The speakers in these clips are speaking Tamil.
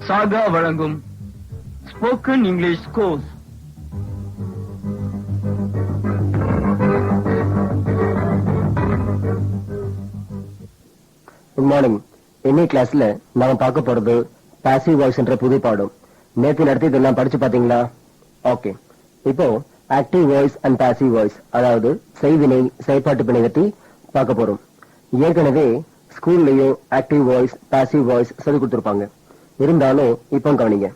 சாகா வழங்கும் spoken English course. Good morning. இன்னைக்கு கிளாஸ்ல நாம பார்க்க போறது பாசிவ் வாய்ஸ் என்ற புது பாடம். நேற்று நடத்தி இதெல்லாம் படிச்சு பாத்தீங்களா? ஓகே. இப்போ active voice and passive voice, அதாவது செய்வினை செயற்பாட்டு பிணை பற்றி பார்க்க போறோம். ஏற்கனவே ஸ்கூல்லயும் ஆக்டிவ் வாய்ஸ் பாசிவ் வாய்ஸ் சொல்லி கொடுத்திருப்பாங்க. இருந்தாலும் இப்போ கவனிங்க.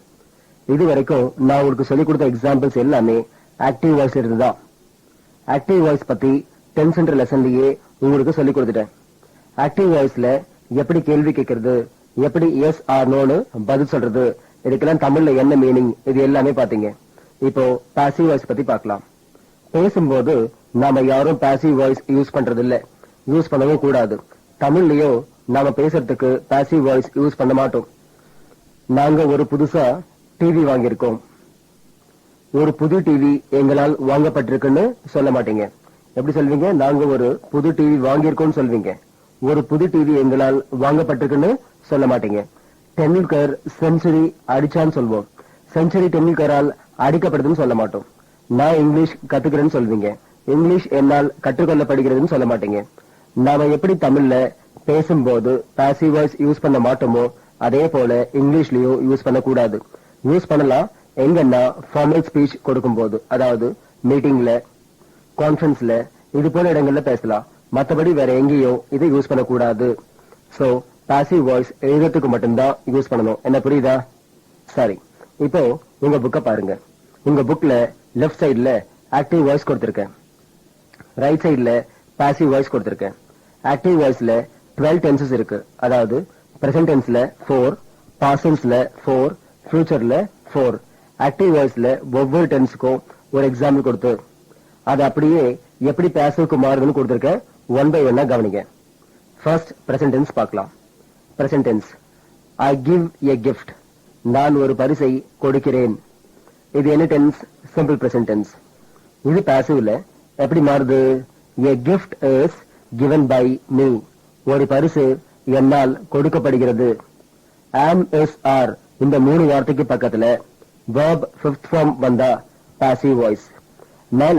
இது வரைக்கும் நான் உங்களுக்கு சொல்லிக் கொடுத்த எக்ஸாம்பிள்ஸ் எல்லாமே ஆக்டிவ் வாய்ஸ்ல இருந்துதான். ஆக்டிவ் வாய்ஸ் பத்தி 10th சென்டர் லெசன்லயே உங்களுக்கு சொல்லிக் கொடுத்துட்டேன். ஆக்டிவ் வாய்ஸ்ல எப்படி கேள்வி கேட்கறது, எப்படி எஸ் ஆர் நோன்னு பதில் சொல்றது, இதுக்கெல்லாம் தமிழ்ல என்ன மீனிங், இது எல்லாமே பாத்தீங்க. இப்போ பாசிவ் வாய்ஸ் பத்தி பார்க்கலாம். பேசும்போது நாம யாரும் பாசிவ் வாய்ஸ் யூஸ் பண்றது இல்ல, யூஸ் பண்ணவும் கூடாது. தமிழ்லயும் நாம பேசுறதுக்கு பாசிவ் வாய்ஸ் யூஸ் பண்ண மாட்டோம். நாங்க ஒரு புதுசா டிவி வாங்கியிருக்கோம். ஒரு புது டிவி எங்களால் வாங்கப்பட்டிருக்குன்னு சொல்ல மாட்டீங்க. எப்படி சொல்வீங்க? நாங்க ஒரு புது டிவி வாங்கியிருக்கோம்னு சொல்வீங்க. ஒரு புது டிவி எங்களால் வாங்கப்பட்டிருக்குன்னு சொல்ல மாட்டீங்க. டெண்டுல்கர் செஞ்சுரி அடிச்சான்னு சொல்வோம். செஞ்சுரி டெண்டுல்கரால் அடிக்கப்படுதுன்னு சொல்ல மாட்டோம். நான் இங்கிலீஷ் கத்துக்கிறேன்னு சொல்வீங்க. இங்கிலீஷ் என்னால் கற்றுக்கொள்ளப்படுகிறதுன்னு சொல்ல மாட்டீங்க. நாம எப்படி தமிழ்ல பேசும்போது பாசிவ் வாய்ஸ் யூஸ் பண்ண மாட்டோமோ, அதே போல இங்கிலீஷ்லயும் யூஸ் பண்ண கூடாது. யூஸ் பண்ணலாம் எங்கன்னா ஃபார்மல் ஸ்பீச் கொடுக்கும் போது, அதாவது மீட்டிங்ல, கான்ஃபரன்ஸ்ல, இது போல இடங்கள்ல பேசலாம். மத்தபடி வேற எங்கேயும் இதை யூஸ் பண்ணக்கூடாது. சோ பாசிவ் வாய்ஸ் எழுதுறதுக்கு மட்டும்தான் யூஸ் பண்ணணும். என்ன புரியுதா? சரி, இப்போ உங்க புக்க பாருங்க. உங்க புக்ல லெஃப்ட் சைடுல ஆக்டிவ் வாய்ஸ் கொடுத்திருக்கேன், ரைட் சைடுல பாசிவ் வாய்ஸ் கொடுத்திருக்கேன். ஆக்டிவ் வாய்ஸ்ல 12 டென்சஸ் இருக்கு. அதாவது பிரசன்ட் டென்ஸ்ல 4, பாஸ்ட் டென்ஸ்ல 4, ஃபியூச்சர்ல 4. ஆக்டிவ் வாய்ஸ்ல ஒவ்வொரு டென்ஸுக்கும் ஒரு எக்ஸாம்பிள் கொடுத்து அது அப்படியே எப்படி பாசிவ்க்கு மாறுதுன்னு கொடுத்திருக்கேன். ஒன் பை ஒன்னா கவனிங்க. ஃபர்ஸ்ட் பிரசன்ட் டென்ஸ் பார்க்கலாம். Present tense, I give a gift. நான் ஒரு பரிசை கொடுக்கிறேன். இது என்ன டென்ஸ்? Simple present tense. இது பாசிவ்ல எப்படி மாறுது? A gift is given by me. ஒரு பரிசு என்னால் கொடுக்கப்படுகிறது. am is are இந்த 3 வார்த்தைக்கு பக்கத்துல verb 5th form வந்தா பாசிவ் வாய்ஸ். மேல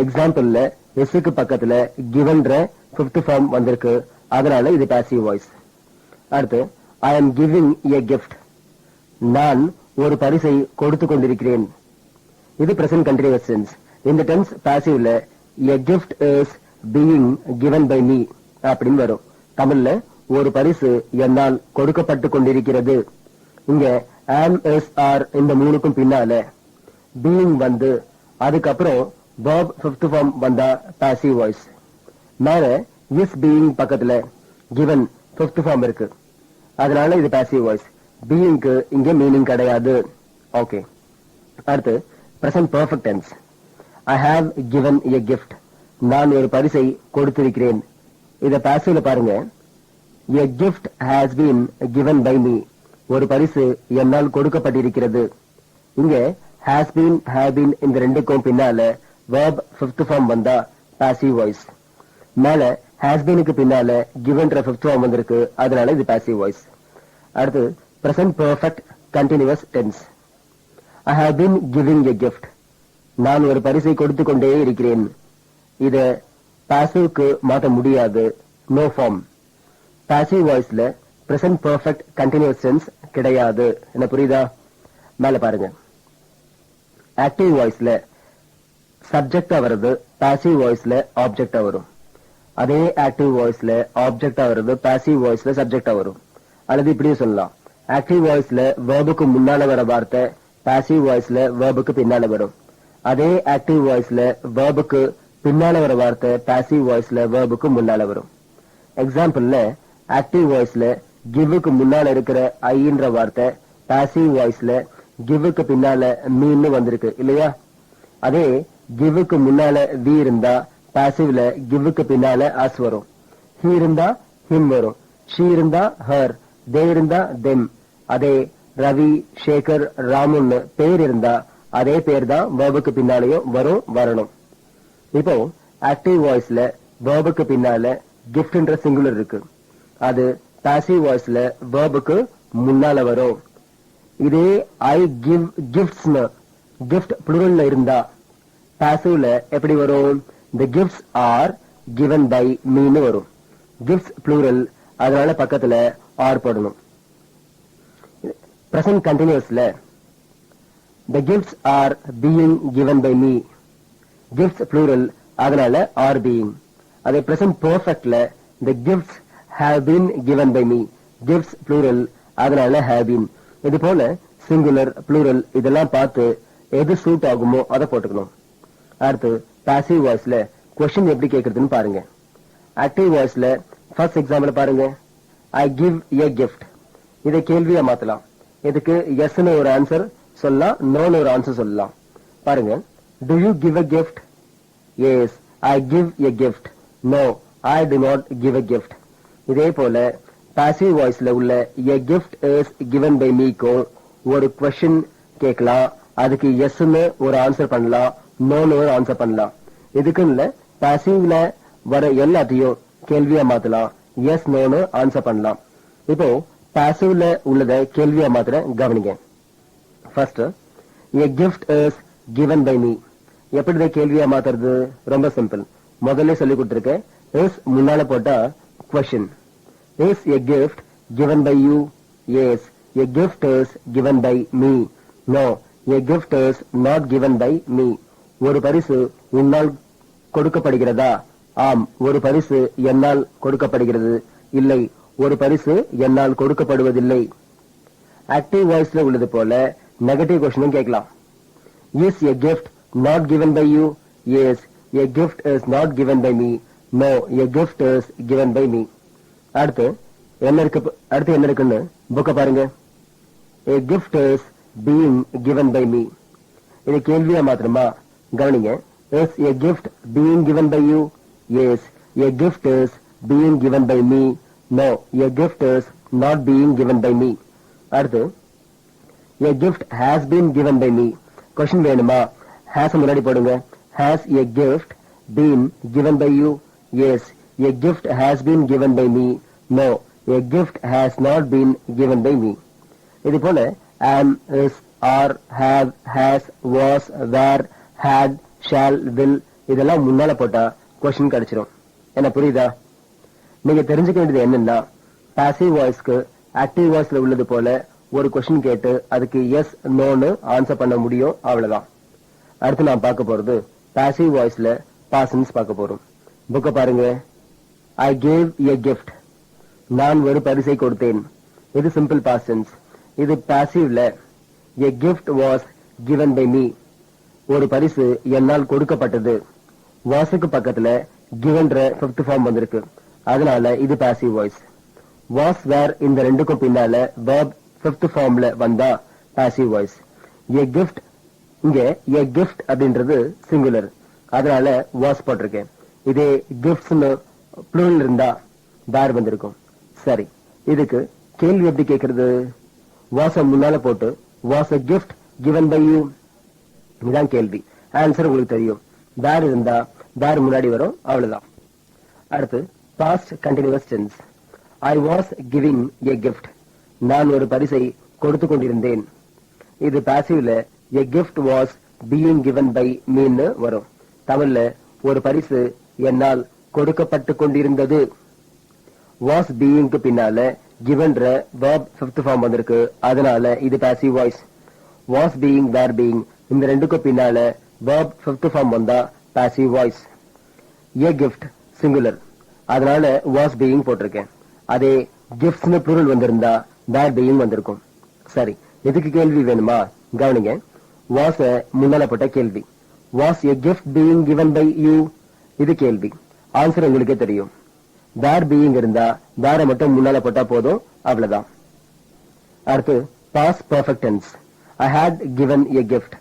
எக்ஸாம்பிள்ல எஸ்க்கு பக்கத்துல givenன்ற 5th form வந்திருக்கு, அதனால இது பாசிவ் வாய்ஸ். அடுத்து I am giving a gift. நான் ஒரு பரிசை கொடுத்து கொண்டிருக்கிறேன். இது பிரசன்ட் கண்டினியூஸ் டென்ஸ். இந்த tense பாசிவ்ல a gift is being given by me அப்படின்னு வரும். தமிழ்ல ஒரு பரிசு என்னால் கொடுக்கப்பட்டு கொண்டிருக்கிறது. இங்க am is are இந்த 3க்கும் பின்னால being வந்து அதுக்கப்புறம் verb 5th form வந்தா passive voice. மேல is being பக்கத்துல given 5th form இருக்கு, அதனால இது passive voice. beingக்கு இங்க மீனிங் கிடையாது. ஓகே. அடுத்து present perfect tense. I have given a gift. நான் ஒரு பரிசை கொடுத்திருக்கிறேன். இத பாசிவ்ல பாருங்க. A gift has been given by me. ஒரு பரிசு என்னால் கொடுக்கப்பட்டிருக்கிறது. இங்க has been, have been இந்த ரெண்டுக்கும் பின்னால verb 5th form வந்தா passive voice. மேல has beenக்கு பின்னால givenன்ற 5th form வந்திருக்கு, அதனால இது passive voice. அடுத்து present perfect continuous tense. I have been giving a gift. நான் ஒரு பரிசை கொடுத்து கொண்டே இருக்கிறேன். இத பாசிவ்க்கு மாற்ற முடியாது. No form. பாசிவ் வாய்ஸ்ல பிரசன்ட் பெர்ஃபெக்ட் கண்டினியூஸ் டென்ஸ் கிடையாது. என்ன புரியுதா? மேல பாருங்க. ஆக்டிவ் வாய்ஸ்ல சப்ஜெக்டா வருது, பாசிவ் வாய்ஸ்ல ஆப்ஜெக்டா வரும். அதே ஆக்டிவ் வாய்ஸ்ல ஆப்ஜெக்டா வருது, பாசிவ் வாய்ஸ்ல சப்ஜெக்டா வரும். அல்லது இப்படியே சொல்லலாம். ஆக்டிவ் வாய்ஸ்ல வேர்புக்கு முன்னால வர வார்த்தை பாசிவ் வாய்ஸ்ல வேர்புக்கு பின்னால வரும். அதே ஆக்டிவ் வாய்ஸ்ல வேர்புக்கு பின்னால வர வார்த்தை பாசிவ் வாய்ஸ்ல வேர்புக்கு முன்னால வரும். எக்ஸாம்பிள்ல ஆக்டிவ் வாய்ஸ்ல கிவ்வுக்கு முன்னால இருக்கிற ஐன்ற வார்த்தை பாசிவ் வாய்ஸ்ல கிவ்வுக்கு பின்னால மீன்னு வந்திருக்கு இல்லையா? அதே கிவ்வுக்கு முன்னால வி இருந்தா பாசிவ்ல கிவ்வுக்கு பின்னால அஸ் வரும். ஹி இருந்தா ஹிம் வரும். ஷி இருந்தா ஹர். தே இருந்தா தெம். அதே ரவி, சேகர், ராமுன்னு பேர் இருந்தா அதே பேர் தான் வேர்புக்கு பின்னாலேயும் வரும், வரணும். இப்போ ஆக்டிவ் வாய்ஸ்ல வேர்புக்கு பின்னால கிஃப்ட்ன்ற சிங்குலர் இருக்கு. அது பாசிவ் வாய்ஸ்ல வேர்புக்கு முன்னால வரும். இதே ஐ கிவ் கிஃப்ட்ஸ்னு கிஃப்ட் ப்ளூரல்ல இருந்தா பாசிவ்ல எப்படி வரும்? the gifts are given by meன்னு வரும். gifts plural, அதனால பக்கத்துல ஆர் போடணும். present continuousல the gifts are being given by me, gifts plural, அதனால are being. அதே present perfectல the gifts have been given by me, gifts plural, அதனால have been. இது போல singular plural இதெல்லாம் பார்த்து எது சூட் ஆகுமோ அதை போட்டுக்கணும். அடுத்து passive voiceல question எப்படி கேக்குறதுன்னு பாருங்க. active voiceல first example பாருங்க. I give a gift. இதை கேள்வியா மாத்தலாம். இதுக்கு yes னு ஒரு ஆன்சர் சொல்லலாம், no னு ஒரு ஆன்சர் சொல்லலாம். பாருங்க. Do you give a gift? Yes, I give a gift. No, I do not give a gift. இதே போல passive voiceல உள்ள a gift is given by me க்கு ஒரு question கேட்கலாம். அதுக்கு yes னு ஒரு ஆன்சர் பண்ணலாம், no னு ஒரு ஆன்சர் பண்ணலாம். இதுக்கு இல்ல passiveல வர எல்லாத்தையும் கேள்வியா மாத்தலாம், yes no னு ஆன்சர் பண்ணலாம். இப்போ passiveல உள்ளத கேள்வியா மாத்திர கவனிங்க. First, a gift is given by me. எப்படி கேள்வியா மாத்துறது? ரொம்ப சிம்பிள். முதல்ல சொல்லி கொடுத்திருக்கேன். is முன்னால போட்டா question. Is a gift given by you? Yes, a gift is given by me. No, a gift is not given by me. ஒரு பரிசு உன்னால் கொடுக்கப்படுகிறதா? ஆம், ஒரு பரிசு என்னால் கொடுக்கப்படுகிறது. இல்லை, ஒரு பரிசு என்னால் கொடுக்கப்படுவதில்லை. ஆக்டிவ் வாய்ஸ்ல உள்ளது போல நெகட்டிவ் கொஸ்டினும் கேட்கலாம். Is a gift not given by you? Yes, a gift is not given by me. No, a gift is given by me. அடுத்து என்ன இருக்குன்னு புக்க பாருங்க. A gift is being given by me. இது கேள்வியா மாத்திரமா? கவனிங்க. Is a gift being given by you? Yes, a gift is being given by me. No, a gift is not being given by me. அடுத்து a gift has been given by me. question வேணுமா? has முன்னாடி போடுங்க. Has a gift been given by you? Yes, a gift has been given by me. No, a gift has not been given by me. இது போல am, is, are, have, has, was, were, had, shall, will இதெல்லாம் முன்னால போட்டா question கிடைச்சிரும். என்ன புரியுதா? நீங்க தெரிஞ்சுக்க வேண்டியது என்னன்னா, passive voiceக்கு active voiceல உள்ளது போல ஒரு question கேட்டு அதுக்கு yes no னு ஆன்சர் பண்ண முடியும், அவ்வளவுதான். அடுத்து நான் பார்க்க போறது passive voiceல past tense பார்க்க போறோம். புக்க பாருங்க. I gave a gift. நான் ஒரு பரிசை கொடுத்தேன். இது simple past tense. இது passiveல a gift was given by me. ஒரு பரிசு என்னால் கொடுக்கப்பட்டது. wasக்கு பக்கத்துல givenன்ற fifth form வந்திருக்கு. அதனால இது passive voice. was, were இந்த ரெண்டுக்கும் பின்னால verb fifth formல வந்தா passive voice. a gift, இங்க a gift அப்படின்றது singular, அதனால was போட்டிருக்கேன். இதே gifts plural இருந்தா were வந்திருக்கும். சரி, இதுக்கு கேள்வி எப்படி கேட்கறது? was முன்னால போட்டு was a gift given by you, இதான் கேள்வி. ஆன்சர் உங்களுக்கு தெரியும். were இருந்தா were முன்னாடி வரும், அவ்வளவுதான். அடுத்து past continuous tense. I was giving a gift. நான் ஒரு பரிசை கொடுத்து கொண்டிருந்தேன். இது பாசிவ்ல a gift was being given by me ன்னு வரும். தமிழ்ல ஒரு பரிசு என்னால் கொடுக்கப்பட்டு கொண்டிருந்தது. was being க்கு பின்னால givenன்ற verb fifth form வந்திருக்கு. அதனால இது passive voice. was being, were being இந்த ரெண்டுக்கு பின்னால verb fifth form வந்தா passive voice. a gift singular, அதனால was being போட்டிருக்கேன். அதே gifts னு plural வந்திருந்தா were being வந்திருக்கும். சரி, இதுக்கு கேள்வி வேணுமா? கவனிங்க. was முன்னால போட்ட கேள்வி. was a gift being given by you? இது கேள்வி. ஆன்சர் உங்களுக்கே தெரியும். were being இருந்தா were மட்டும் முன்னால போட்டா போதும், அவ்வளவுதான். அடுத்து past perfect tense. I had given a gift.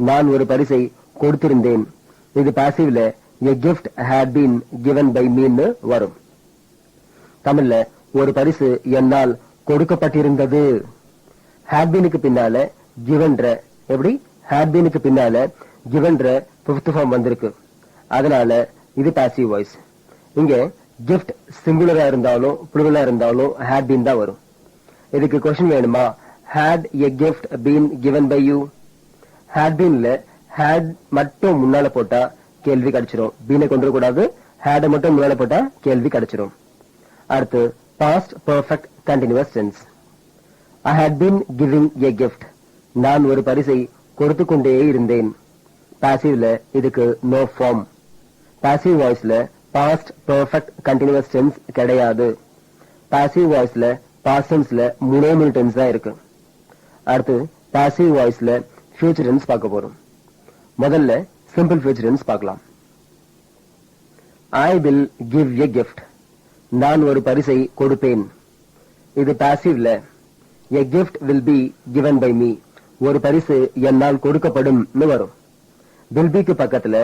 நான் ஒரு பரிசை கொடுத்திருந்தேன். இது பாசிவ்ல a gift had been given by me ன்னு வரும். தமிழ்ல ஒரு பரிசு என்னால் கொடுக்கப்பட்டிருந்தது. had beenக்கு பின்னால givenன்ற எப்படி? had beenக்கு பின்னால givenன்ற fifth form வந்திருக்கு. அதனால இது passive voice. இங்க gift singular இருந்தாலும் pluralா இருந்தாலும் had been தான் வரும். இதுக்கு question வேணுமா? had a gift been given by you? had beenல had மட்டும் முன்னால போட்டா கேள்வி கிடைச்சிரும். been கொண்டு கூடாது. had மட்டும் முன்னால போட்டா கேள்வி கிடைச்சிரும். அடுத்து past perfect continuous tense. I had been giving a gift. நான் ஒரு பரிசை கொடுத்து கொண்டே இருந்தேன். பாசிவ்ல இதுக்கு no form. பாசிவ் வாய்ஸ்ல past perfect continuous tense கிடையாது. பாசிவ் வாய்ஸ்ல past tenseல மூணே மூணு டென்ஸ் தான் இருக்கு. அடுத்து பாசிவ் வாய்ஸ்ல future tense பார்க்க போறோம். முதல்ல simple future tense பார்க்கலாம். I will give a gift. நான் ஒரு பரிசை கொடுப்பேன். இது பாசிவ்ல a gift will be given by me. ஒரு பரிசு என்னால் கொடுக்கப்படும் வரும். will be க்கு பக்கத்துல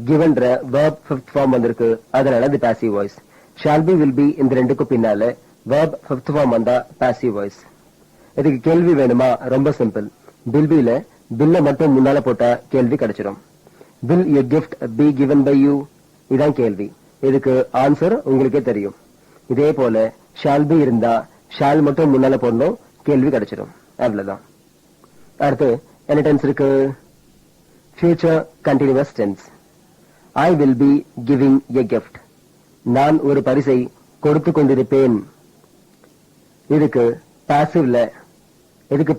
givenன்ற verb fifth form வந்திருக்கு. அதனால இது passive voice. shall be will be இந்த ரெண்டுக்கு பின்னால verb fifth form வந்தா passive voice. இதுக்கு கேள்வி வேணுமா? ரொம்ப சிம்பிள். will be ல bill மட்டும் முன்னால போட்டா கேள்வி கிடைச்சிரும். will your gift be given by you? இதான் கேள்வி. இதுக்கு ஆன்சர் உங்களுக்கே தெரியும். இதே போல shall be இருந்தா shall மட்டும் முன்னால போடணும், கேள்வி கிடைச்சிடும். அவ்வளவுதான். அடுத்து என்ன டென்ஸ் இருக்கு? future continuous tense. I will be giving a gift. நான் ஒரு பரிசை கொடுத்து கொண்டிருப்பேன். இதுக்கு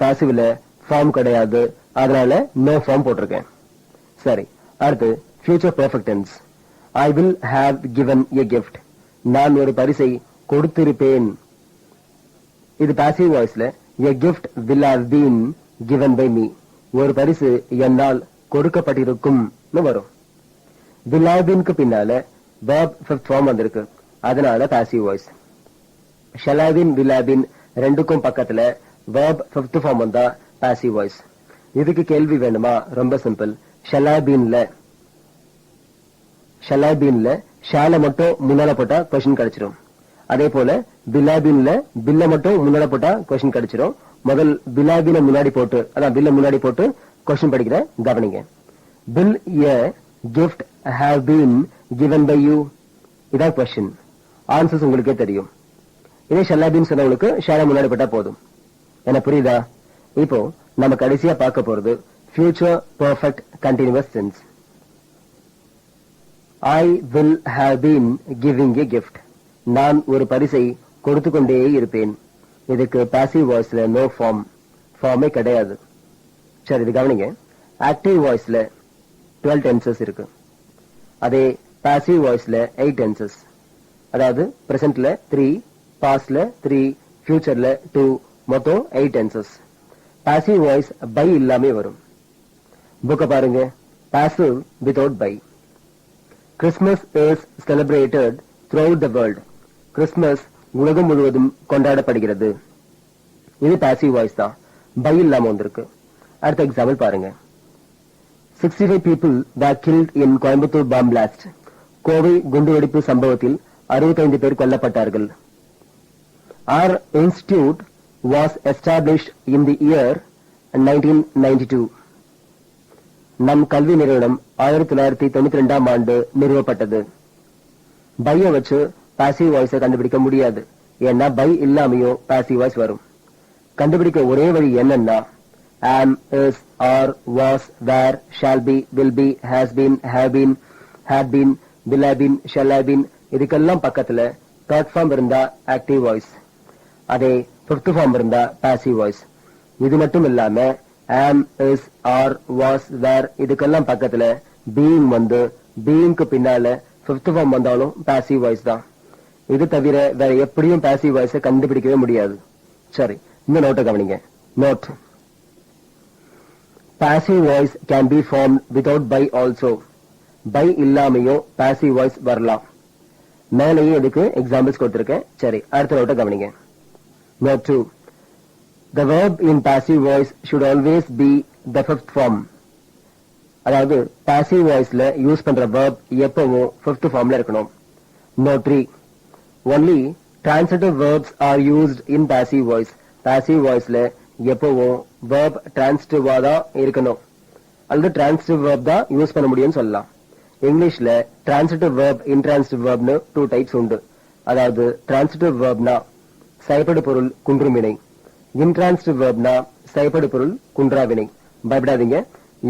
பாசிவ்ல ஃபார்ம் கிடையாது. அதனால no ஃபார்ம் போட்டிருக்கேன். சரி, அடுத்து future perfect tense. I will have given a gift. நான் ஒரு பரிசை கொடுத்திருப்பேன். இது பாசிவ் வாய்ஸ்ல a gift will have been given by me. ஒரு பரிசு என்னால் கொடுக்கப்பட்டிருக்கும் வரும். will have been க்கு பின்னால verb fifth form வந்திருக்கு. அதனால passive voice. shall have been, will have been ரெண்டுக்கும் பக்கத்துல verb fifth form வந்தா பாசிவ் வாய்ஸ். இதுக்கு கேள்வி வேணுமா? ரொம்ப சிம்பிள். shall have beenல ஷால மட்டும் முன்னால போட்டா கொஸ்டின் கிடைச்சிரும். அதே போல பில்லாபின்ல பில்ல மட்டும் முன்னால போட்டா கொஸ்டின் கிடைச்சிரும். முதல் பில்லாபின முன்னாடி போட்டு, அதான் பில்ல முன்னாடி போட்டு கொஸ்டின் படிக்கிற கவனிங்க. will a gift have been given by you? இதான் கொஸ்டின். ஆன்சர்ஸ் உங்களுக்கே தெரியும். இதே shall have been சொன்னவங்களுக்கு ஷால முன்னாடி போட்டா போதும். என்ன புரியுதா? இப்போ நம்ம கடைசியா பார்க்க போறது future perfect continuous tense. I will have been giving a gift. நான் ஒரு பரிசை கொடுத்து கொண்டே இருப்பேன். இதுக்கு பாசிவ் வாய்ஸ்ல நோ ஃபார்மே கிடையாது. சரி, இது கவனிங்க. ஆக்டிவ் வாய்ஸ்ல 12 டென்சஸ் இருக்கு. அதே பாசிவ் வாய்ஸ்ல 8 டென்சஸ். அதாவது பிரசன்ட்ல 3, பாஸ்ட்ல 3, ஃபியூச்சர்ல 2, மொத்தம் 8 டென்சஸ். பாசிவ் வாய்ஸ் பை இல்லாமே வரும். புக்க பாருங்க. Passive without by. Christmas is celebrated throughout the world. Christmas உலகம் முழுவதும் கொண்டாடப்படுகிறது. இது பாசிவ் வாய்ஸ் தான், பை இல்லாம வந்திருக்கு. அடுத்த எக்ஸாம்பிள் பாருங்க. 65 people were killed in Coimbatore bomb blast. Kovai குண்டுவெடிப்பு சம்பவத்தில் 65 பேர் கொல்லப்பட்டார்கள். Our institute was established in the year 1992. நம் கல்வி நிறுவனம் 1992ஆம் ஆண்டு நிறுவப்பட்டது. பைய வச்சு பாசிவ் வாய்ஸை கண்டுபிடிக்க முடியாது. ஏன்னா பை இல்லாமையும் பாசிவ் வாய்ஸ் வரும். கண்டுபிடிக்க ஒரே வழி என்னன்னா am, is, are, was, were, shall be, will be, has been, have been, had been, will have been, shall have been. இதுக்கெல்லாம் பக்கத்துல தேர்ட் ஃபார்ம் இருந்தா ஆக்டிவ் வாய்ஸ், அதே ஃபிஃப்த் ஃபார்ம் இருந்தா பாசிவ் வாய்ஸ். இது மட்டும் இல்லாம am, is, are, was, were இதுக்கெல்லாம் பக்கத்துல being வந்து beingக்கு பின்னால ஃபிஃப்த் ஃபார்ம் வந்தாலும் பாசிவ் வாய்ஸ் தான். இது தவிர வேற எப்படியும் பாசிவ் வாய்ஸை கண்டுபிடிக்கவே முடியாது. சரி, இந்த நோட்டை கவனிங்க. Note: passive voice can be formed without by also. by இல்லாமையும் passive voice வரலாம். மேலேயே இதுக்கு எக்ஸாம்பிள்ஸ் கொடுத்திருக்கேன். சரி, அடுத்த நோட்டை கவனிங்க. Note 2. The verb in passive voice should always be the fifth form. அதாவது passive voiceல யூஸ் பண்ற verb எப்பவும் fifth formல இருக்கணும். Note 3. Only transitive verbs are used in passive voice. passive voiceல எப்பவும் verb transitive-ஆ தான் இருக்கணும், அல்லது transitive verb தான் யூஸ் பண்ண முடியும்னு சொல்லலாம். இங்கிலீஷ்ல transitive verb, intransitive verbனு 2 டைப்ஸ் உண்டு. அதாவது transitive verbனா செயல்படு பொருள் குன்றுமினை, intransitive verbனா செயற்படு பொருள் குன்றாவினை. பயப்படாதீங்க,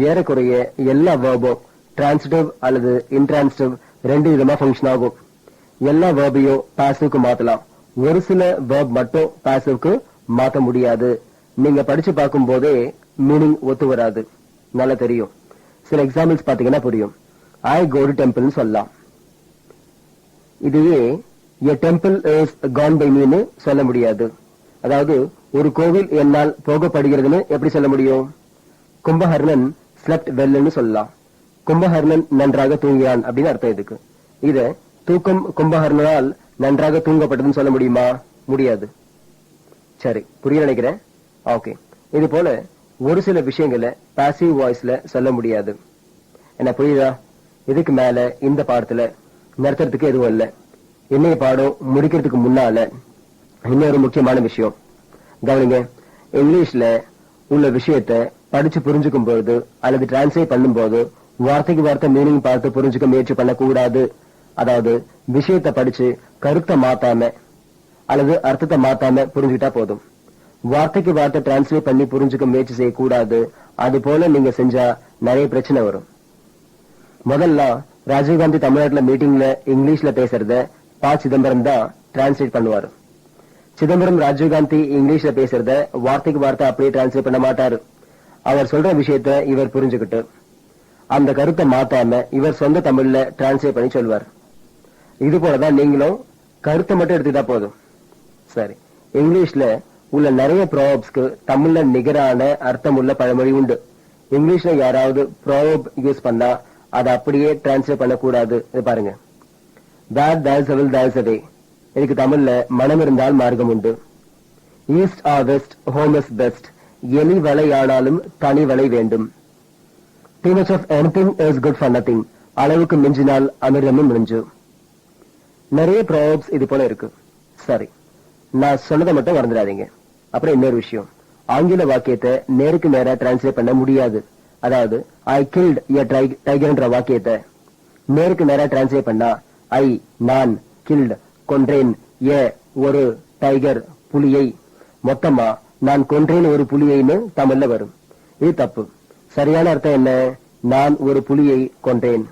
ஏறக்குறைய எல்லா வேர்பும் டிரான்சிட்டிவ் அல்லது இன்டிரான்சிட்டிவ் ரெண்டு விதமா ஃபங்க்ஷன் ஆகும். எல்லா வேர்பையும் பாசிவ்க்கு மாத்தலாம். ஒரு சில வேர்ப் மட்டும் பாசிவ்க்கு மாத்த முடியாது. நீங்க படிச்சு பார்க்கும் போதே மீனிங் ஒத்து வராது, நல்லா தெரியும். சில எக்ஸாம்பிள்ஸ் பாத்தீங்கன்னா புரியும். ஐ கோ டு டெம்பிள்னு சொல்லலாம். இதுவே a temple is gone by meன்னு சொல்ல முடியாது. அதாவது ஒரு கோவில் என்னால் போகப்படுகிறதுன்னு எப்படி சொல்ல முடியும்? கும்பகர்ணன் slept well சொல்லலாம். கும்பகர்ணன் நன்றாக தூங்கினான் அப்படின்னு அர்த்தம் இதுக்கு. இத தூக்கம் கும்பகர்ணனால் நன்றாக தூங்கப்பட்டதுன்னு சொல்ல முடியுமா? முடியாது. சரி, புரிய நினைக்கிறேன். ஓகே, இது போல ஒரு சில விஷயங்களை பாசிவ் வாய்ஸ்ல சொல்ல முடியாது. என்ன புரியுதா? இதுக்கு மேல இந்த பாடத்துல நிறுத்துறதுக்கு எதுவும் இல்லை. இன்னைய பாடம் முடிக்கிறதுக்கு முன்னால இன்னொரு முக்கியமான விஷயம் கவனிங்க. இங்கிலீஷ்ல உள்ள விஷயத்த படிச்சு புரிஞ்சுக்கும் பொழுது அல்லது டிரான்ஸ்லேட் பண்ணும் போது வார்த்தைக்கு வார்த்தை மீனிங் பார்த்து புரிஞ்சுக்க முயற்சி பண்ணக்கூடாது. அதாவது விஷயத்த படிச்சு கருத்தை மாத்தாம அல்லது அர்த்தத்தை மாத்தாம புரிஞ்சுக்கிட்டா போதும். வார்த்தைக்கு வார்த்தை டிரான்ஸ்லேட் பண்ணி புரிஞ்சுக்க முயற்சி செய்யக்கூடாது. அது போல நீங்க செஞ்சா நிறைய பிரச்சனை வரும். முதல்ல ராஜீவ்காந்தி தமிழ்நாட்டுல மீட்டிங்ல இங்கிலீஷ்ல பேசுறத ப. சிதம்பரம் தான் டிரான்ஸ்லேட் பண்ணுவாரு. சிதம்பரம் ராஜீவ்காந்தி இங்கிலீஷ்ல பேசுறத வார்த்தைக்கு வார்த்தை அப்படியே டிரான்ஸ்லேட் பண்ண மாட்டாரு. அவர் சொல்ற விஷயத்த இவர் புரிஞ்சுக்கிட்டு அந்த கருத்தை மாத்தாம இவர் சொந்த தமிழ்ல டிரான்ஸ்லேட் பண்ணி சொல்வார். இது போலதான் நீங்களும் கருத்தை மட்டும் எடுத்துட்டா போதும். சரி, இங்கிலீஷ்ல உள்ள நிறைய ப்ரோவர்ப்ஸ்க்கு தமிழ்ல நிகரான அர்த்தம் உள்ள பழமொழி உண்டு. இங்கிலீஷ்ல யாராவது ப்ரோவர்ப் யூஸ் பண்ணா அதை அப்படியே டிரான்ஸ்லேட் பண்ணக்கூடாது. இது பாருங்க, that there's a will there's a way. இதுக்கு தமிழ்ல மனம் இருந்தால் மார்க்கம் உண்டு. East or west, home is best. எலி வலை ஆனாலும் தனி வலை வேண்டும். too much of anything is good for nothing. அளவுக்கு மிஞ்சினால் அமிர்தமும் மிஞ்சு. நிறைய ப்ரோவர்ப்ஸ் இது போல இருக்கு. சரி, நான் சொன்னதை மட்டும் மறந்துடாதீங்க. அப்புறம் இன்னொரு விஷயம், ஆங்கில வாக்கியத்தை நேருக்கு நேரா டிரான்ஸ்லேட் பண்ண முடியாது. அதாவது ஐ கில்ட் எ டைகர்ன்ற வாக்கியத்தை நேருக்கு நேரா டிரான்ஸ்லேட் பண்ணா ஐ நான், கில்ட் கொன்றேன், ஏ ஒரு டைகர் புலியை, மொத்தமா நான் கொன்றேன் ஒரு புலியைன்னு தமிழ்ல வரும். இது தப்பு. சரியான அர்த்தம் என்ன? நான் ஒரு புலியை கொன்றேன்.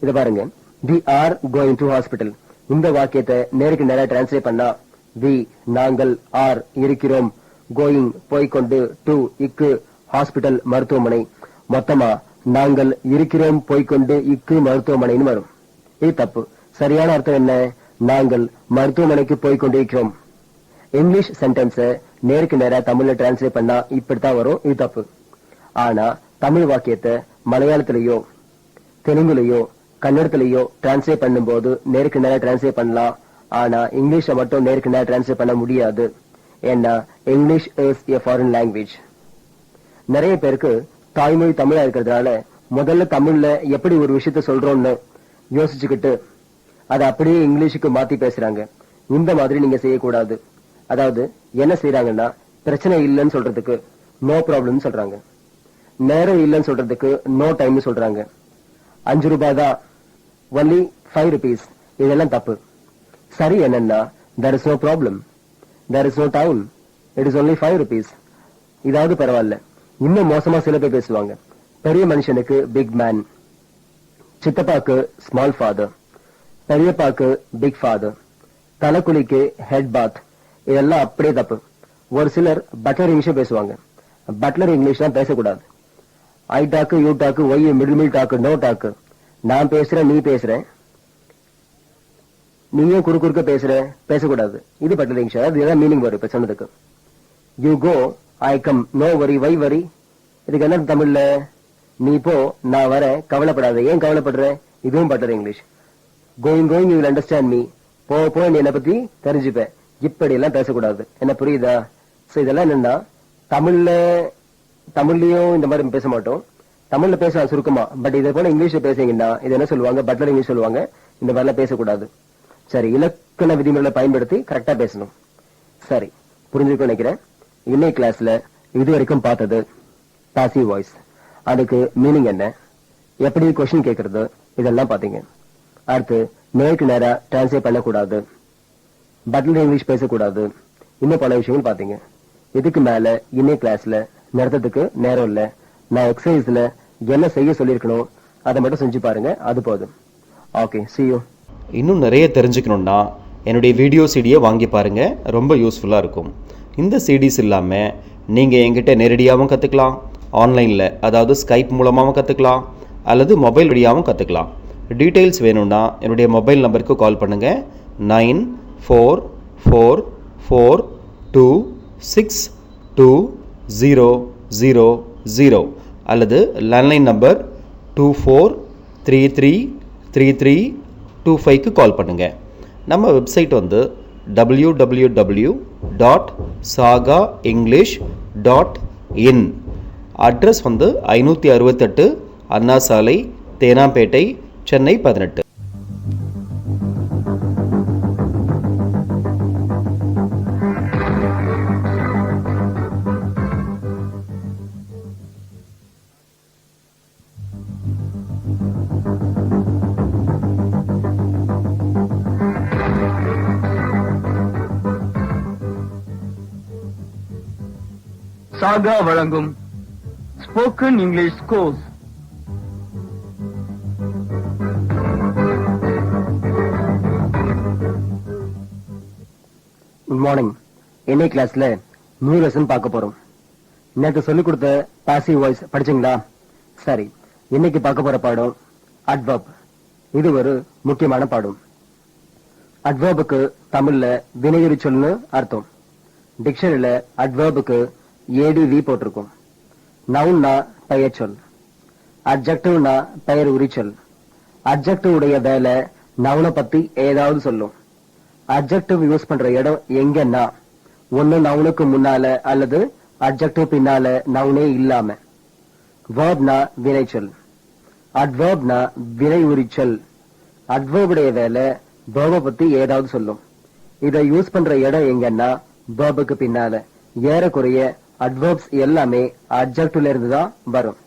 இத பாருங்க, we are going to hospital. இந்த வாக்கியத்தை நேருக்கு நேரா டிரான்ஸ்லேட் பண்ணா we நாங்கள், are இருக்கிறோம், going போய்கொண்டு, to இக்கு ஹாஸ்பிட்டல் மருத்துவமனை, மொத்தமா நாங்கள் இருக்கிறோம் போய்கொண்டு இக்கு மருத்துவமனைன்னு வரும். இது தப்பு. சரியான அர்த்தம் என்ன? நாங்கள் மருத்துவமனைக்கு போய்கொண்டிருக்கிறோம். இங்கிலீஷ் சென்டென்ஸ நேருக்கு நேரா தமிழ்ல டிரான்ஸ்லேட் பண்ணா இப்படித்தான் வரும். இது தப்பு. ஆனா தமிழ் வாக்கியத்தை மலையாளத்திலேயோ தெலுங்குலயோ கன்னடத்திலேயோ டிரான்ஸ்லேட் பண்ணும் போது நேருக்கு நேரா டிரான்ஸ்லேட் பண்ணலாம். ஆனா இங்கிலீஷ மட்டும் நேருக்கு நேரா டிரான்ஸ்லேட் பண்ண முடியாது. ஏன்னா English is a foreign language. நிறைய பேருக்கு தாய்மொழி தமிழா இருக்கிறதுனால முதல்ல தமிழ்ல எப்படி ஒரு விஷயத்த சொல்றோம்னு யோசிச்சுக்கிட்டு அதை அப்படியே இங்கிலீஷுக்கு மாத்தி பேசுறாங்க. இந்த மாதிரி நீங்க செய்யக்கூடாது. அதாவது என்ன செய்யறாங்கன்னா, பிரச்சனை இல்லைன்னு சொல்றதுக்கு நோ ப்ராப்ளம் சொல்றாங்க, நேரம் இல்லைன்னு சொல்றதுக்கு நோ டைம் சொல்றாங்க, 5 ரூபாய் தான், ஒன்லி 5 rupees. இதெல்லாம் தப்பு. சரி என்னன்னா, there is no problem, there is no time, it is only 5 rupees. இதாவது பரவாயில்ல. இன்னும் மோசமா சில பேர் பேசுவாங்க. பெரிய மனுஷனுக்கு பிக் மேன், சித்தப்பாக்கு ஸ்மால் ஃபாதர், பெரியப்பாக்கு பிக் ஃபாதர், தலைக்குலிக்கு ஹெட் பாத். இதெல்லாம் அப்படியே தப்பு. ஒரு சிலர் பட்லர் இங்கிலீஷ் பேசுவாங்க. பட்லர் இங்கிலீஷ் தான் பேசக்கூடாது. I talk, you talk, why middle talk, no talk. நான் பேசுறேன், நீ பேசுறேன், நீயே குறுக்க பேசுற, பேசக்கூடாது. இது பட்லர் இங்கிலீஷ். இதுதான் மீனிங் வரும். இப்ப சொன்னதுக்கு you go, I come, no worry, why வரி. இதுக்கு என்ன தமிழ்ல? நீ போ, நான் வரேன், கவலைப்படாத. ஏன் கவலைப்படுற? இதுவும் butler English. Going you will understand me. போ நீ என்னை பத்தி தெரிஞ்சுப்ப. இப்படி எல்லாம் பேசக்கூடாது. என்ன புரியுதா? சோ இதெல்லாம் என்னன்னா, தமிழ்லயும் இந்த மாதிரி பேச மாட்டோம். தமிழ்ல பேச சுருக்கமா. பட் இதே போல இங்கிலீஷ்ல பேசுறீங்கன்னா இது என்ன சொல்லுவாங்க? பட்லர் இங்கிலீஷ் சொல்லுவாங்க. இந்த மாதிரிலாம் பேசக்கூடாது. சரி, இலக்கண விதிமுறைகளை பயன்படுத்தி கரெக்டா பேசணும். சரி, புரிஞ்சுக்க நினைக்கிறேன். இன்னைக்கு கிளாஸ்ல இது வரைக்கும் பார்த்தது பாசிவ் வாய்ஸ், அதுக்கு மீனிங் என்ன, எப்படி கொஸ்டின் கேட்கறது, இதெல்லாம் பாத்தீங்க. அடுத்து நேருக்கு நேரா டிரான்ஸ்லேட் பண்ணக்கூடாது, பட்லர் இங்கிலீஷ் பேசக்கூடாது, இன்னும் பல விஷயங்கள் பாத்தீங்க. இதுக்கு மேல இன்னைக்கு கிளாஸ்ல நடத்துறதுக்கு நேரம் இல்ல. நான் எக்ஸசைஸ்ல என்ன செய்ய சொல்லியிருக்கணும் அதை மட்டும் செஞ்சு பாருங்க, அது போதும். Okay, see you. இன்னும் நிறைய தெரிஞ்சுக்கணுன்னா என்னுடைய வீடியோ சிடியை வாங்கி பாருங்கள், ரொம்ப யூஸ்ஃபுல்லாக இருக்கும். இந்த சிடிஸ் இல்லாமல் நீங்கள் என்கிட்ட நேரடியாகவும் கற்றுக்கலாம், ஆன்லைனில் அதாவது ஸ்கைப் மூலமாகவும் கற்றுக்கலாம், அல்லது மொபைல் வழியாகவும் கற்றுக்கலாம். டீட்டெயில்ஸ் வேணும்னா என்னுடைய மொபைல் நம்பருக்கு கால் பண்ணுங்கள். 9444262000 அல்லது லேண்ட்லைன் நம்பர் 24333325க்கு கால் பண்ணுங்கள். நம்ம வெப்சைட் வந்து www.sagaenglish.in. அட்ரஸ் வந்து 568 அண்ணா சாலை, தேனாம்பேட்டை, சென்னை 18. சாகா வழங்கும் spoken English course. Good morning. இன்னைக்கு கிளாஸ்ல நியூ லெசன் பார்க்க போறோம். நேற்று சொல்லிக் கொடுத்த பாசிவ் வாய்ஸ் படிச்சீங்களா? சரி, இன்னைக்கு பார்க்க போற பாடம் அட்வர்ப். இது ஒரு முக்கியமான பாடம். அட்வர்புக்கு தமிழ்ல வினையுறு சொல்னு அர்த்தம். டிக்ஷனரியில அட்வர்புக்கு ஏடிவி போட்டிருக்கும். நவுன்னா பெயர் சொல், அட்ஜெக்டிவ்னா பெயர் உரிச்சொல். அட்ஜெக்டிவ் உடைய வேலை நவுனை பத்தி ஏதாவது சொல்லும். அட்ஜெக்டிவ் யூஸ் பண்ற இடம் எங்கன்னா ஒன்னு நவுனுக்கு முன்னால அல்லது அட்ஜெக்டிவ் பின்னால நவுனே இல்லாம. வேர்ப்னா வினைச்சொல், அட்வர்ப்னா வினை உரிச்சொல். அட்வர்புடைய வேலை வேர்பை பத்தி ஏதாவது சொல்லும். இதை யூஸ் பண்ற இடம் எங்கன்னா வேர்புக்கு பின்னால. ஏறக்குறைய அட்வர்ப்ஸ் எல்லாமே அட்ஜெக்டிவ்ல இருந்து தான் வரும்.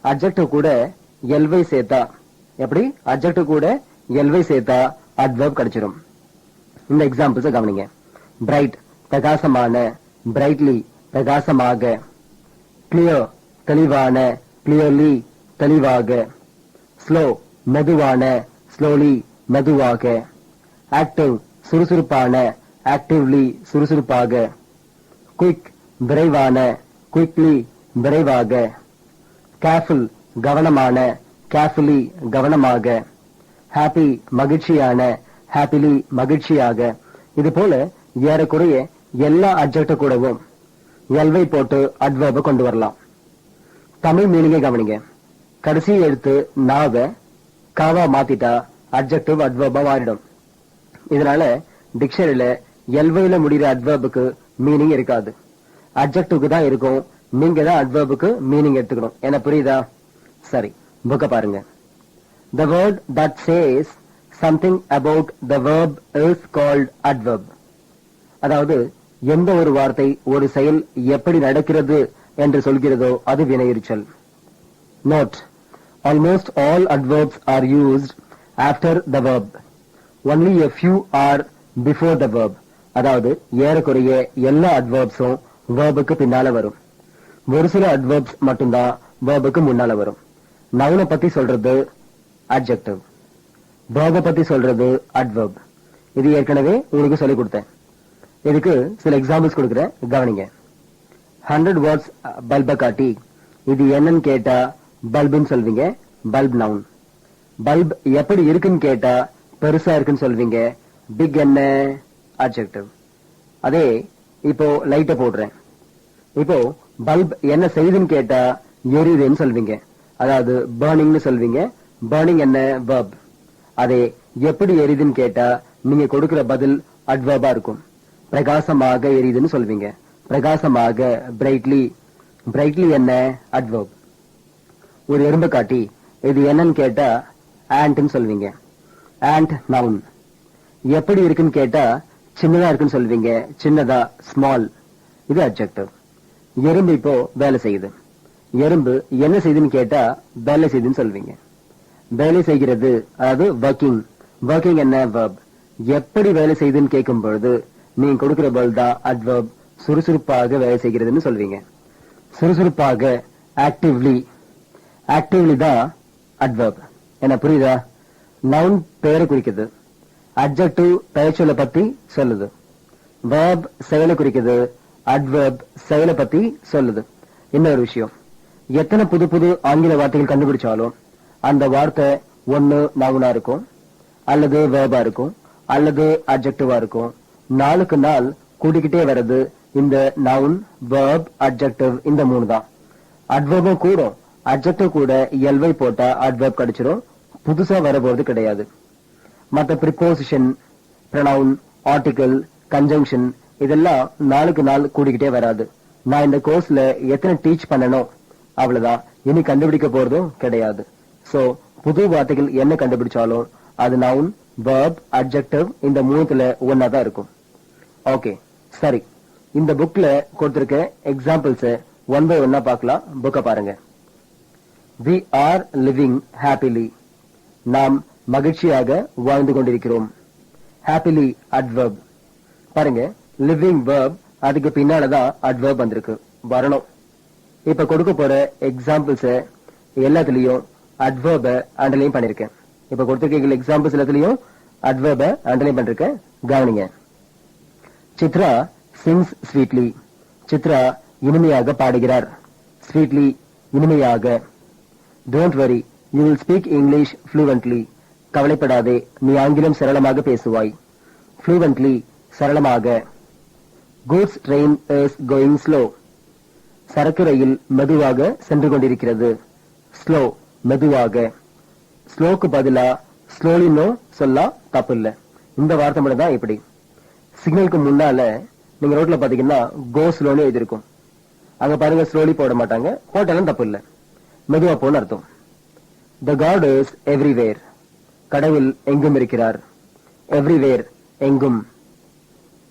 அட்ஜெக்டிவ் கூட எல்வை சேர்த்தா, எப்படி அட்ஜெக்டிவ் கூட எல்வை சேர்த்தா அட்வர்ப் கிடைச்சிடும். இந்த எக்ஸாம்பிள்ஸ் கவனிங்க. பிரைட் பிரகாசமான, பிரைட்லி பிரகாசமாக. கிளியர் தெளிவான, கிளியர்லி தெளிவாக. ஸ்லோ மெதுவான, ஸ்லோலி மெதுவாக. ஆக்டிவ் சுறுசுறுப்பான, ஆக்டிவ்லி சுறுசுறுப்பாக. குயிக் விரைவான, குயிக்லி விரைவாக. கேர்ஃபுல் கவனமான, கேர்ஃபுல்லி கவனமாக. ஹாப்பி மகிழ்ச்சியான, ஹாப்பிலி மகிழ்ச்சியாக. இது போல ஏறக்குறைய எல்லா அட்ஜெக்டிவ் கூடவும் எல்வை போட்டு அட்வர்பை கொண்டு வரலாம். தமிழ் மீனிங்கை கவனிங்க. கடைசி எழுத்து நாவ காவா மாத்திட்டா அட்ஜெக்டிவ் அட்வர்பா மாறிடும். இதனால டிக்ஷனரியில எல்வைல முடிகிற அட்வர்புக்கு மீனிங் இருக்காது, அட்ஜெக்டிவ்க்கு தான் இருக்கும். நீங்க தான் அட்வர்புக்கு மீனிங் எடுத்துக்கணும். என்ன புரியுதா? சரி, புக்க பாருங்க. The word that says something about the verb is called adverb. அதாவது எந்த ஒரு வார்த்தை ஒரு செயல் எப்படி நடக்கிறது என்று சொல்கிறதோ அது வினையுரிச்சொல். Note: almost all adverbs are used after the verb. Only a few are before the verb. அதாவது ஏறக்குறைய எல்லா அட்வர்ப்ஸும் வேர்புக்கு பின்னால வரும். ஒரு சில அட்வர்ப்ஸ் மட்டும்தான் வேர்புக்கு முன்னால வரும். நவுனை பத்தி சொல்றது அட்ஜெக்டிவ், வேர்பை பத்தி சொல்றது அட்வர்ப். இது ஏற்கனவே உங்களுக்கு சொல்லிக் கொடுத்தேன். இதுக்கு சில எக்ஸாம்பிள்ஸ் கொடுக்குறேன், கவனிங்க. 100 words பல்பை காட்டி இது என்னன்னு கேட்டா பல்புன்னு சொல்வீங்க, பல்ப் நவுன். பல்ப் எப்படி இருக்குன்னு கேட்டா பெருசா இருக்குன்னு சொல்வீங்க, பிக் என்ன அட்ஜெக்டிவ். அதே இப்போ லைட்டை போடுறேன். இப்போ பல்ப் என்ன செய்யுதுன்னு கேட்டா எரியுதுன்னு சொல்வீங்க, அதாவது பர்னிங்னு சொல்வீங்க. பர்னிங் என்ன வெர்ப். அதே எப்படி எரியுதுன்னு கேட்டா நீங்க கொடுக்கிற பதில் அட்வர்பா இருக்கும். பிரகாசமாக எரியுதுன்னு சொல்வீங்க, பிரகாசமாக பிரைட்லி. பிரைட்லி என்ன அட்வர்ப். ஒரு எறும்பை காட்டி இது என்னன்னு கேட்டா ஆண்ட்னு சொல்வீங்க, ஆண்ட் நவுன். எப்படி இருக்குன்னு கேட்டா சின்னதா இருக்குன்னு சொல்வீங்க, சின்னதா ஸ்மால். இது அட்ஜெக்டிவ். எறும்பு இப்போ வேலை செய்யுது. எறும்பு என்ன செய்யுதுன்னு கேட்டா வேலை செய்யுதுன்னு சொல்வீங்க. வேலை செய்கிறது அதாவது ஒர்க்கிங். ஒர்க்கிங் என்ன வெர்ப். எப்படி வேலை செய்யுதுன்னு கேட்கும் பொழுது நீங்க கொடுக்கிற பதில் தான் அட்வர்ப். சுறுசுறுப்பாக வேலை செய்கிறதுன்னு சொல்வீங்க. சுறுசுறுப்பாக ஆக்டிவ்லி, ஆக்டிவ்லி தான் அட்வர்ப். என்ன புரியுதா? நவுன் பெயரை குறிக்குது, அட்ஜெக்டிவ் பெயர்ச்சொல்லை பத்தி சொல்லுது, வெர்ப் செயலை குறிக்குது, அட்வர்ப் செயலை பத்தி சொல்லுது. இன்னொரு விஷயம், எத்தனை புது புது ஆங்கில வார்த்தைகள் கண்டுபிடிச்சாலும் அந்த வார்த்தை ஒன்னு நவுனா இருக்கும், அல்லது வேர்பா இருக்கும், அல்லது அட்ஜெக்டிவா இருக்கும். நாளுக்கு நாள் கூட்டிக்கிட்டே வர்றது இந்த நவுன், வேர்ப், அட்ஜெக்டிவ், இந்த மூணு தான். அட்வர்பும் கூட, அட்ஜெக்டிவ் கூட எல்வை போட்டா அட்வர்ப் கிடைச்சிரும், புதுசா வரப்போறது கிடையாது. மற்ற ப்ரிப்போசிஷன், ப்ரொனவுன், ஆர்டிகல், கன்ஜங்ஷன் இதெல்லாம் நாளுக்கு நாள் கூடிக்கிட்டே வராது. நான் இந்த கோர்ஸ்ல எத்தனை டீச் பண்ணணும் அவ்வளவுதான், இனி கண்டுபிடிக்க போறதும் கிடையாது. சோ புது வார்த்தைகள் என்ன கண்டுபிடிச்சாலும் அது நவுன், வெர்ப், அட்ஜெக்டிவ் இந்த மூணுத்துல ஒன்னாதான் இருக்கும். ஓகே, சரி. இந்த புக்ல கொடுத்திருக்க எக்ஸாம்பிள்ஸ் ஒன் பை ஒன்னா பார்க்கலாம். புக்க பாருங்க. We are living happily. நாம் மகிழ்ச்சியாக வாழ்ந்து கொண்டிருக்கிறோம். happily adverb. பாருங்க, living verb அதுக்கு பின்னாலதான் adverb வந்திருக்கு, வரணும். இப்ப கொடுக்க போற எக்ஸாம்பிள்ஸ் எல்லாத்துலயும் adverb அண்டர்லைன் பண்ணிருக்கேன். இப்ப கொடுத்திருக்க எக்ஸாம்பிள்ஸ் எல்லாத்துலயும் adverb அண்டர்லைன் பண்ணிருக்கேன், கவனிங்க. Chitra sings sweetly. சித்ரா இனிமையாக பாடுகிறார். sweetly இனிமையாக. Don't worry, you will speak English fluently. கவலைப்படாதே, நீ ஆங்கிலம் சரளமாக பேசுவாய். fluently சரளமாக. Goods train is going slow. சரக்கு ரயில் மெதுவாக சென்று கொண்டிருக்கிறது. slow மெதுவாக. ஸ்லோக்கு பதிலா ஸ்லோலினோ சொல்ல தப்பு இல்ல. இந்த வார்த்தை மட்டும் தான் இப்படி. சிக்னலுக்கு முன்னால நீங்க ரோட்ல பாத்தீங்கன்னா கோ ஸ்லோன்னு எழுதிருக்கும். அங்க பாருங்க ஸ்லோலி போட மாட்டாங்க, போட்டாலும் தப்பு இல்ல, மெதுவா போன்னு அர்த்தம். The God is everywhere. கடவுள் எங்கும் இருக்கிறார். everywhere எங்கும்.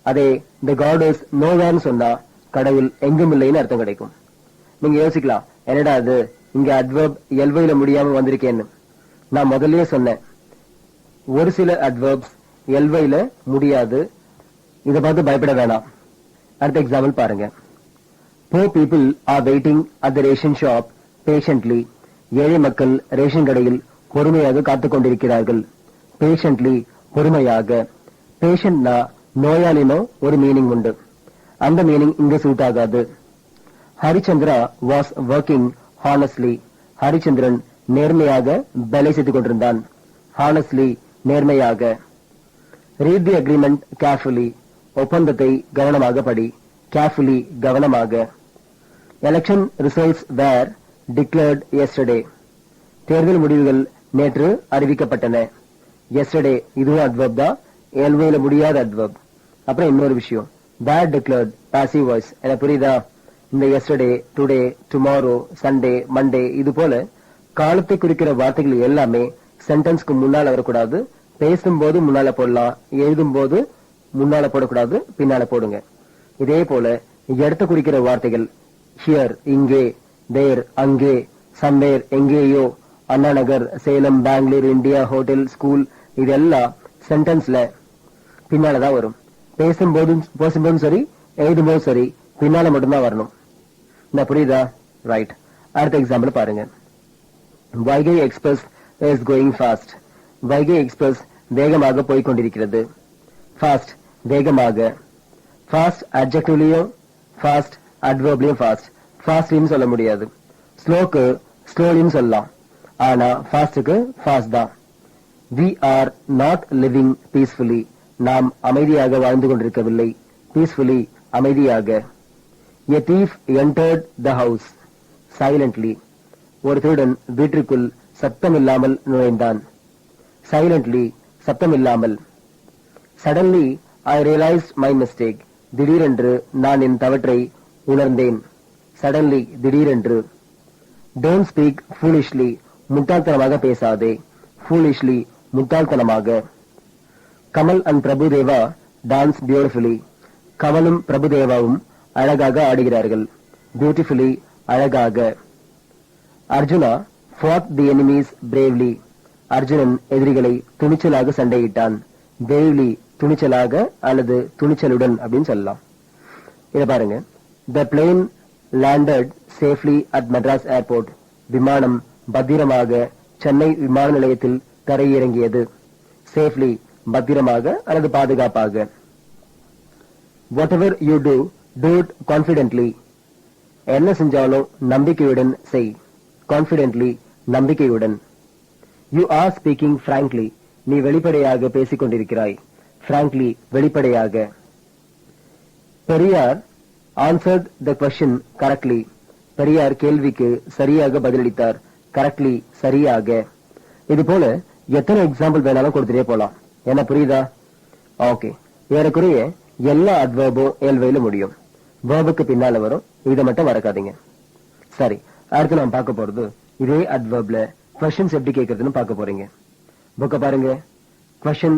அதே the God is nowhere சொன்னா கடவுள் எங்கும் இல்லைன்னு அர்த்தம் கிடைக்கும். நீங்க யோசிக்கலாம், என்னடா அது இங்க அட்வர்ப் எல்வைல முடியாம வந்திருக்கேன்னு. நான் முதல்லயே சொன்னேன், ஒரு சில அட்வர்ப்ஸ் எல்வைல முடியாது, இத பார்த்து பயப்பட வேணாம். அடுத்த எக்ஸாம்பிள் பாருங்க. Poor people are waiting at the ration shop patiently. ஏழை மக்கள் ரேஷன் கடையில் பொறுமையாக காத்துக் கொண்டிருக்கிறார்கள். பேஷண்ட்லி பொறுமையாக. பேஷண்ட்னா நோயாளினோ ஒரு மீனிங் உண்டு, அந்த மீனிங் இங்க சூட் ஆகாது. Harishchandra was working honestly. Harichandran நேர்மையாக வேலை செய்து கொண்டிருந்தான். ஹானஸ்ட்லி நேர்மையாக. Read the agreement carefully. ஒப்பந்தத்தை கவனமாக படி. கேர்ஃபுல்லி கவனமாக. எலெக்ஷன் ரிசல்ட்ஸ் வேர் declared yesterday. தேர்தல் முடிவுகள் நேற்று அறிவிக்கப்பட்டன. yesterday இதுவும் adverb தான், எல்வைல முடியாத adverb. அப்புறம் இன்னொரு விஷயம், bad declared passive voice. எனக்கு புரியுதா? இந்த yesterday, today, tomorrow, sunday, monday இது போல காலத்தை குறிக்கிற வார்த்தைகள் எல்லாமே சென்டென்ஸ்க்கு முன்னால வரக்கூடாது. பேசும்போது முன்னால போடலாம், எழுதும் போது முன்னால போடக்கூடாது, பின்னால போடுங்க. இதே போல இடத்தை குறிக்கிற வார்த்தைகள் here இங்கே, there அங்கே, somewhere எங்கேயோ, Anna Nagar, Salem, Bangalore, India, hotel, school இதெல்லாம் சென்டென்ஸ்ல பின்னாலதான் வரும். பேசும்போதும் சரி, எழுதும்போதும் சரி, பின்னால மட்டும்தான் வரணும். என்ன புரியுதா? ரைட். அடுத்த எக்ஸாம்பிள் பாருங்க. Vaigai express is going fast. Vaigai express வேகமாக போய்கொண்டிருக்கிறது. ஃபாஸ்ட் வேகமாக. ஃபாஸ்ட் அட்ஜெக்டிவ்லயும் ஃபாஸ்ட், அட்வர்ப்லயும் ஃபாஸ்ட். ஃபாஸ்ட்லின்னு சொல்ல முடியாது. ஸ்லோக்கு ஸ்லோலின்னு சொல்லலாம், ஆனா ஃபாஸ்டுக்கு ஃபாஸ்ட் தான். We are not living peacefully. நாம் அமைதியாக வாழ்ந்து கொண்டிருக்கவில்லை. பீஸ்ஃபுல்லி அமைதியாக. A thief entered the house silently. ஒரு திருடன் வீட்டிற்குள் சத்தமில்லாமல் நுழைந்தான். Silently சத்தமில்லாமல். Suddenly I realized my mistake. திடீரென்று நான் என் தவற்றை உணர்ந்தேன். Suddenly திடீரென்று. Don't speak foolishly. முட்டாள்தனமாக பேசாதே. Foolishly முட்டாள்தனமாக. Kamal and Prabhudeva dance beautifully. கமலும் பிரபுதேவாவும் அழகாக ஆடுகிறார்கள். பியூட்டிஃபுல்லி அழகாக. Arjuna fought the enemies bravely. Arjunan எதிரிகளை துணிச்சலாக சண்டையிட்டான். bravely துணிச்சலாக அல்லது துணிச்சலுடன் அப்படின்னு சொல்லலாம். இத பாருங்க. The plane landed safely at Madras Airport. விமானம் பத்திரமாக சென்னை விமான நிலையத்தில் தரையிறங்கியது. சேஃப்லி பத்திரமாக அல்லது பாதுகாப்பாக. Whatever you do, do it confidently. என்ன செஞ்சாலும் நம்பிக்கையுடன் செய். Confidently நம்பிக்கையுடன். You are speaking frankly. நீ வெளிப்படையாக பேசிக் கொண்டிருக்கிறாய். Frankly வெளிப்படையாக. Periyar answered the question correctly. Periyar கேள்விக்கு சரியாக பதிலளித்தார். Correctly சரியாக. இது போல எத்தனை எக்ஸாம்பிள் வேணாலும் கொடுத்துட்டே போலாம். என்ன புரியுதா? ஓகே. ஏறக்குறைய எல்லா அட்வர்பும் எல்வையில முடியும். வேர்புக்கு பின்னால வரும். இதை மட்டும் மறக்காதீங்க. சரி, அடுத்து நாம் பார்க்க போறது இதே அட்வர்ப்ல क्वेश्चंस எப்படி கேட்கறதுன்னு பார்க்க போறீங்க. புக்க பாருங்க. क्वेश्चन